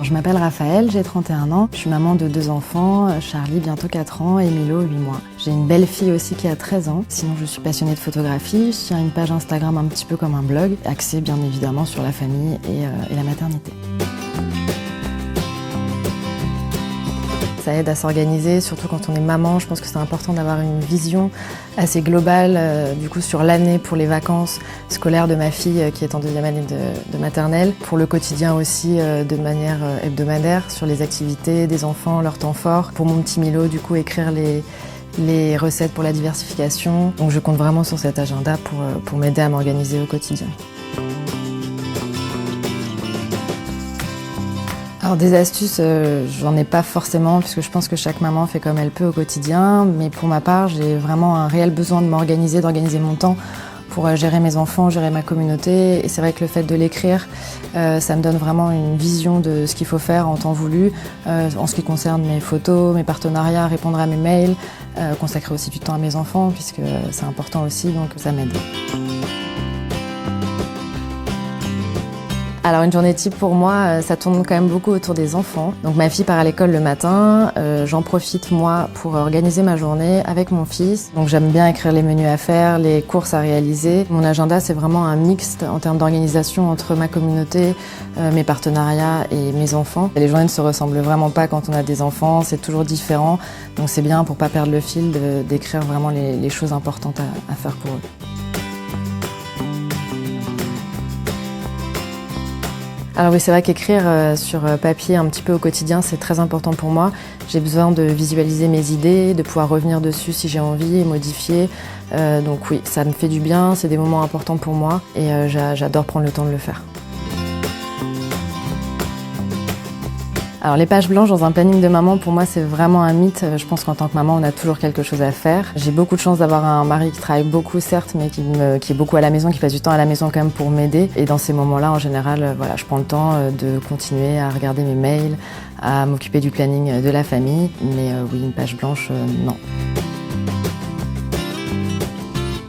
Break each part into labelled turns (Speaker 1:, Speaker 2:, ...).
Speaker 1: Je m'appelle Raphaël, j'ai 31 ans, je suis maman de 2 enfants, Charlie bientôt 4 ans et Milo 8 mois. J'ai une belle fille aussi qui a 13 ans, sinon je suis passionnée de photographie, je tiens une page Instagram un petit peu comme un blog, axée bien évidemment sur la famille et la maternité. Ça aide à s'organiser, surtout quand on est maman. Je pense que c'est important d'avoir une vision assez globale du coup, sur l'année pour les vacances scolaires de ma fille qui est en 2e année de maternelle. Pour le quotidien aussi de manière hebdomadaire sur les activités des enfants, leur temps fort. Pour mon petit Milo, du coup, écrire les recettes pour la diversification. Donc je compte vraiment sur cet agenda pour m'aider à m'organiser au quotidien. Alors des astuces, j'en ai pas forcément puisque je pense que chaque maman fait comme elle peut au quotidien, mais pour ma part, j'ai vraiment un réel besoin de m'organiser, d'organiser mon temps pour gérer mes enfants, gérer ma communauté. Et c'est vrai que le fait de l'écrire, ça me donne vraiment une vision de ce qu'il faut faire en temps voulu, en ce qui concerne mes photos, mes partenariats, répondre à mes mails, consacrer aussi du temps à mes enfants puisque c'est important aussi, donc ça m'aide. Alors une journée type pour moi, ça tourne quand même beaucoup autour des enfants. Donc ma fille part à l'école le matin, j'en profite moi pour organiser ma journée avec mon fils. Donc j'aime bien écrire les menus à faire, les courses à réaliser. Mon agenda c'est vraiment un mixte en termes d'organisation entre ma communauté, mes partenariats et mes enfants. Les journées ne se ressemblent vraiment pas quand on a des enfants, c'est toujours différent. Donc c'est bien pour pas perdre le fil d'écrire vraiment les choses importantes à faire pour eux. Alors oui, c'est vrai qu'écrire sur papier un petit peu au quotidien, c'est très important pour moi. J'ai besoin de visualiser mes idées, de pouvoir revenir dessus si j'ai envie et modifier. Donc oui, ça me fait du bien, c'est des moments importants pour moi et j'adore prendre le temps de le faire. Alors les pages blanches dans un planning de maman, pour moi c'est vraiment un mythe. Je pense qu'en tant que maman, on a toujours quelque chose à faire. J'ai beaucoup de chance d'avoir un mari qui travaille beaucoup certes, mais qui est beaucoup à la maison, qui passe du temps à la maison quand même pour m'aider. Et dans ces moments-là, en général, voilà, je prends le temps de continuer à regarder mes mails, à m'occuper du planning de la famille. Mais oui, une page blanche, non.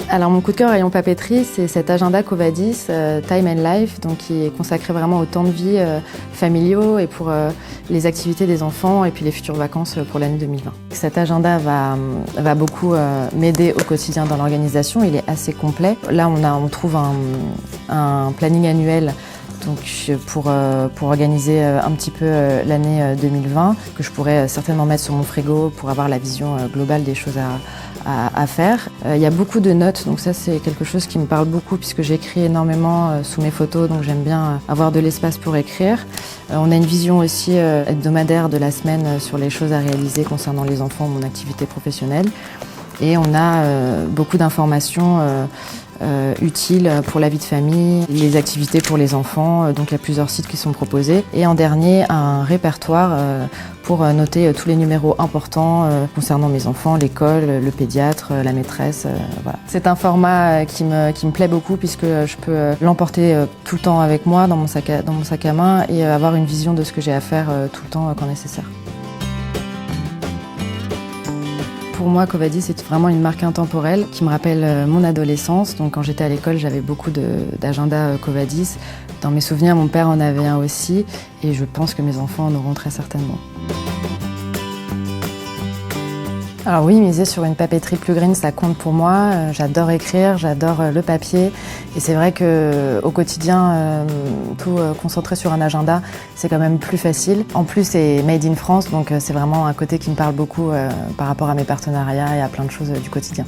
Speaker 1: Alors mon coup de cœur rayon papeterie, c'est cet agenda Covadis, Time and Life, donc qui est consacré vraiment au temps de vie familiaux et pour les activités des enfants et puis les futures vacances pour l'année 2020. Cet agenda va beaucoup m'aider au quotidien dans l'organisation, il est assez complet. Là on trouve un planning annuel donc pour organiser un petit peu l'année 2020, que je pourrais certainement mettre sur mon frigo pour avoir la vision globale des choses à faire. Il y a beaucoup de notes, donc ça c'est quelque chose qui me parle beaucoup puisque j'écris énormément sous mes photos, donc j'aime bien avoir de l'espace pour écrire. On a une vision aussi hebdomadaire de la semaine sur les choses à réaliser concernant les enfants, mon activité professionnelle. Et on a beaucoup d'informations utiles pour la vie de famille, les activités pour les enfants, donc il y a plusieurs sites qui sont proposés. Et en dernier, un répertoire pour noter tous les numéros importants concernant mes enfants, l'école, le pédiatre, la maîtresse. Voilà. C'est un format qui me plaît beaucoup puisque je peux l'emporter tout le temps avec moi dans mon sac à main et avoir une vision de ce que j'ai à faire tout le temps quand nécessaire. Pour moi, Covadis, c'est vraiment une marque intemporelle qui me rappelle mon adolescence. Donc, quand j'étais à l'école, j'avais beaucoup d'agendas Covadis. Dans mes souvenirs, mon père en avait un aussi et je pense que mes enfants en auront très certainement. Alors oui, miser sur une papeterie plus green, ça compte pour moi. J'adore écrire, j'adore le papier. Et c'est vrai qu'au quotidien, tout concentré sur un agenda, c'est quand même plus facile. En plus, c'est made in France, donc c'est vraiment un côté qui me parle beaucoup par rapport à mes partenariats et à plein de choses du quotidien.